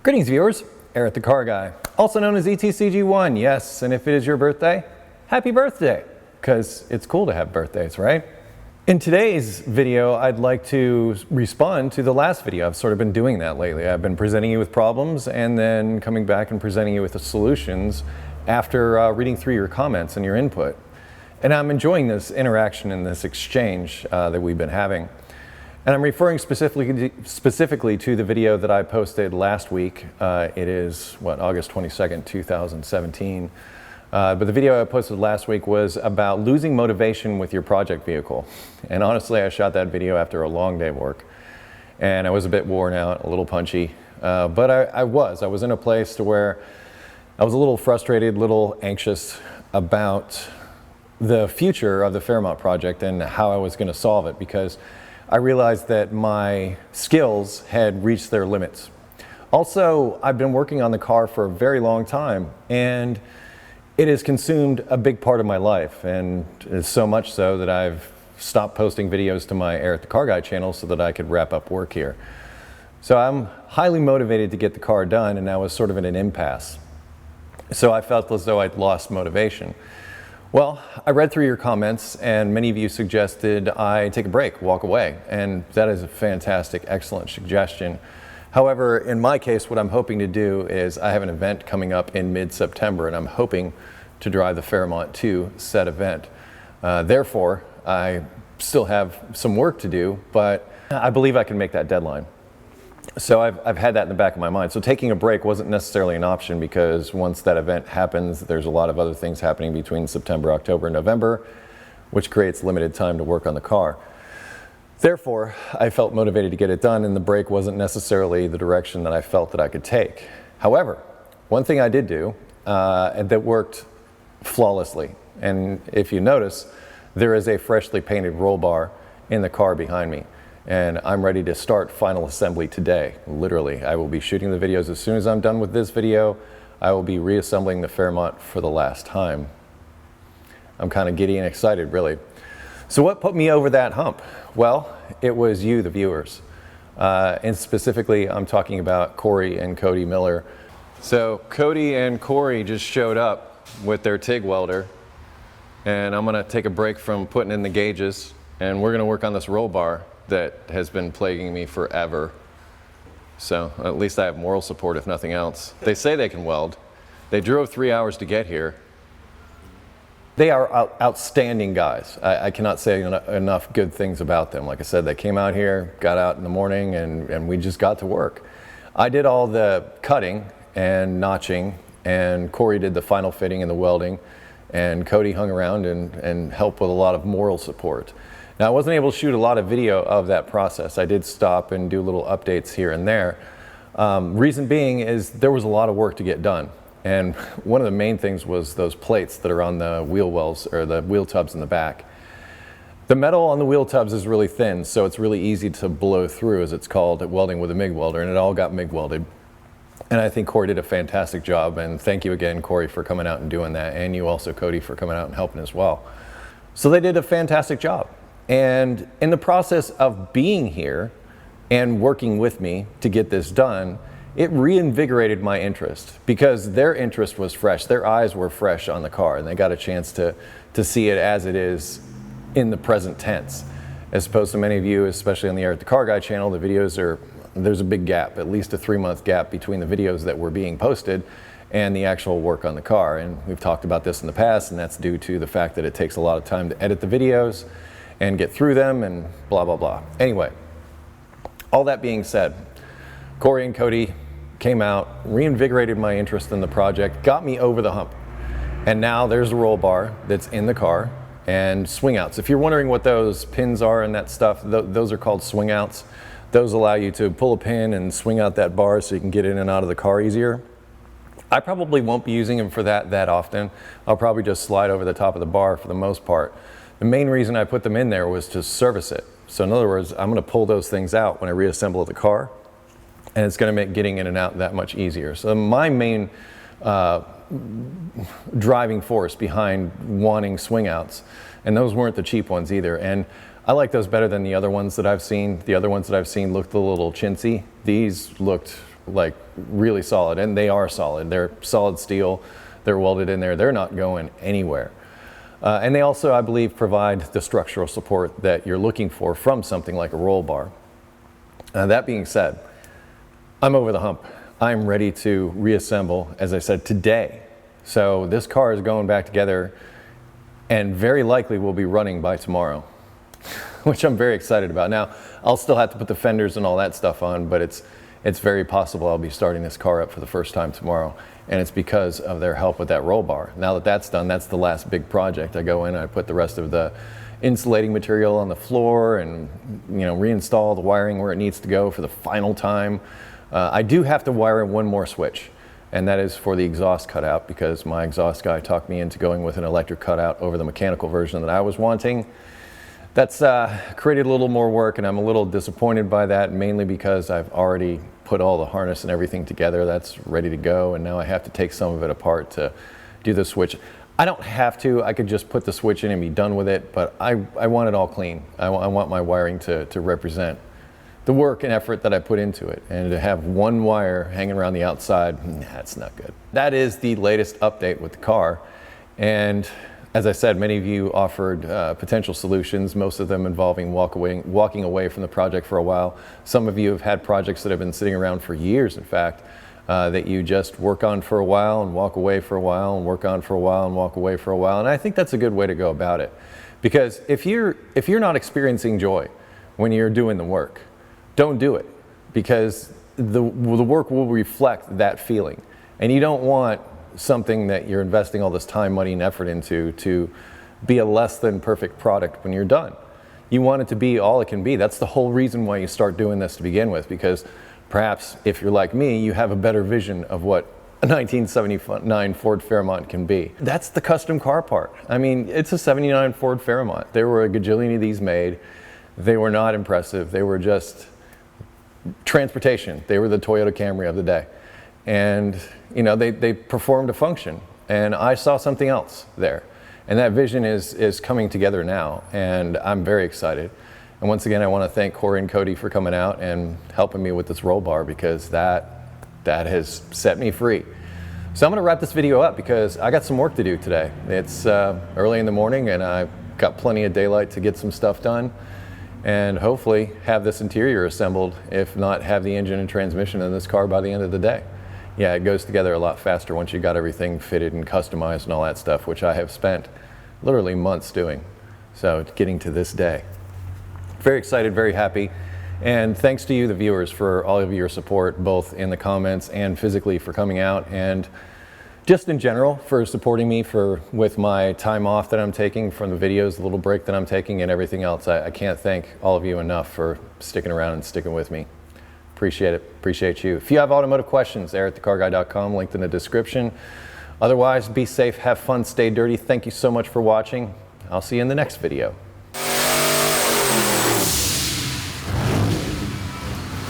Greetings viewers, Eric the Car Guy, also known as ETCG1. Yes, and if it is your birthday, happy birthday, because it's cool to have birthdays, right? In today's video, I'd like to respond to the last video. I've sort of been doing that lately. I've been presenting you with problems and then coming back and presenting you with the solutions after reading through your comments and your input. And I'm enjoying this interaction and this exchange that we've been having. And I'm referring specifically to the video that I posted last week. It is, August 22nd, 2017. But the video I posted last week was about losing motivation with your project vehicle. And honestly, I shot that video after a long day of work. And I was a bit worn out, a little punchy. But I was in a place to where I was a little frustrated, a little anxious about the future of the Fairmont project and how I was going to solve it, because I realized that my skills had reached their limits. Also, I've been working on the car for a very long time, and it has consumed a big part of my life, and it's so much so that I've stopped posting videos to my Eric the Car Guy channel so that I could wrap up work here. So I'm highly motivated to get the car done, and I was sort of in an impasse. So I felt as though I'd lost motivation. Well, I read through your comments, and many of you suggested I take a break, walk away, and that is a fantastic, excellent suggestion. However, in my case, what I'm hoping to do is I have an event coming up in mid-September, and I'm hoping to drive the Fairmont to said event. Therefore, I still have some work to do, but I believe I can make that deadline. So I've had that in the back of my mind. So taking a break wasn't necessarily an option, because once that event happens, there's a lot of other things happening between September, October, and November, which creates limited time to work on the car. Therefore, I felt motivated to get it done, and the break wasn't necessarily the direction that I felt that I could take. However, one thing I did do that worked flawlessly, and if you notice, there is a freshly painted roll bar in the car behind me. And I'm ready to start final assembly today. Literally, I will be shooting the videos as soon as I'm done with this video. I will be reassembling the Fairmont for the last time. I'm kind of giddy and excited, really. So what put me over that hump? Well, it was you, the viewers. And specifically, I'm talking about Corey and Cody Miller. So Cody and Corey just showed up with their TIG welder. And I'm gonna take a break from putting in the gauges, and we're gonna work on this roll bar that has been plaguing me forever. So at least I have moral support, if nothing else. They say they can weld. They drove 3 hours to get here. They are outstanding guys. I cannot say enough good things about them. Like I said, they came out here, got out in the morning, and we just got to work. I did all the cutting and notching, and Corey did the final fitting and the welding, and Cody hung around and helped with a lot of moral support. Now, I wasn't able to shoot a lot of video of that process. I did stop and do little updates here and there. Reason being is there was a lot of work to get done. And one of the main things was those plates that are on the wheel wells, or the wheel tubs in the back. The metal on the wheel tubs is really thin, so it's really easy to blow through, as it's called, at welding with a MIG welder, and it all got MIG welded. And I think Corey did a fantastic job, and thank you again, Corey, for coming out and doing that, and you also, Cody, for coming out and helping as well. So they did a fantastic job. And in the process of being here and working with me to get this done, it reinvigorated my interest, because their interest was fresh. Their eyes were fresh on the car, and they got a chance to see it as it is in the present tense. As opposed to many of you, especially on the Eric the Car Guy channel, the videos there's a big gap, at least a 3-month gap between the videos that were being posted and the actual work on the car. And we've talked about this in the past, and that's due to the fact that it takes a lot of time to edit the videos and get through them and blah, blah, blah. Anyway, all that being said, Corey and Cody came out, reinvigorated my interest in the project, got me over the hump. And now there's a roll bar that's in the car and swing outs. If you're wondering what those pins are and that stuff, those are called swing outs. Those allow you to pull a pin and swing out that bar so you can get in and out of the car easier. I probably won't be using them for that often. I'll probably just slide over the top of the bar for the most part. The main reason I put them in there was to service it. So in other words, I'm going to pull those things out when I reassemble the car, and it's going to make getting in and out that much easier. So my main driving force behind wanting swing outs, and those weren't the cheap ones either. And I like those better than the other ones that I've seen. The other ones that I've seen looked a little chintzy. These looked like really solid, and they are solid. They're solid steel, they're welded in there, they're not going anywhere. And they also, I believe, provide the structural support that you're looking for from something like a roll bar. That being said, I'm over the hump. I'm ready to reassemble, as I said, today. So this car is going back together and very likely will be running by tomorrow, which I'm very excited about. Now, I'll still have to put the fenders and all that stuff on, but it's very possible I'll be starting this car up for the first time tomorrow, and it's because of their help with that roll bar. Now that that's done, that's the last big project. I go in, I put the rest of the insulating material on the floor and, you know, reinstall the wiring where it needs to go for the final time. I do have to wire in one more switch, and that is for the exhaust cutout, because my exhaust guy talked me into going with an electric cutout over the mechanical version that I was wanting. That's created a little more work, and I'm a little disappointed by that, mainly because I've already put all the harness and everything together. That's ready to go, and now I have to take some of it apart to do the switch. I don't have to. I could just put the switch in and be done with it, but I want it all clean. I want my wiring to represent the work and effort that I put into it, and to have one wire hanging around the outside, that's not good. That is the latest update with the car, and as I said, many of you offered potential solutions, most of them involving walking away from the project for a while. Some of you have had projects that have been sitting around for years, in fact, that you just work on for a while and walk away for a while and work on for a while and walk away for a while. And I think that's a good way to go about it. Because if you're not experiencing joy when you're doing the work, don't do it, because the work will reflect that feeling. And you don't want something that you're investing all this time, money, and effort into to be a less than perfect product when you're done. You want it to be all it can be. That's the whole reason why you start doing this to begin with, because perhaps if you're like me, you have a better vision of what a 1979 Ford Fairmont can be. That's the custom car part. I mean, it's a 79 Ford Fairmont. There were a gajillion of these made. They were not impressive. They were just transportation. They were the Toyota Camry of the day. And you know, they performed a function, and I saw something else there. And that vision is coming together now, and I'm very excited. And once again, I want to thank Corey and Cody for coming out and helping me with this roll bar, because that has set me free. So I'm going to wrap this video up because I got some work to do today. It's early in the morning, and I've got plenty of daylight to get some stuff done, and hopefully have this interior assembled, if not have the engine and transmission in this car by the end of the day. Yeah, it goes together a lot faster once you got everything fitted and customized and all that stuff, which I have spent literally months doing. So getting to this day. Very excited, very happy. And thanks to you, the viewers, for all of your support, both in the comments and physically for coming out, and just in general for supporting me with my time off that I'm taking from the videos, the little break that I'm taking, and everything else. I can't thank all of you enough for sticking around and sticking with me. Appreciate it. Appreciate you. If you have automotive questions, there@thecarguy.com, linked in the description. Otherwise, be safe, have fun, stay dirty. Thank you so much for watching. I'll see you in the next video.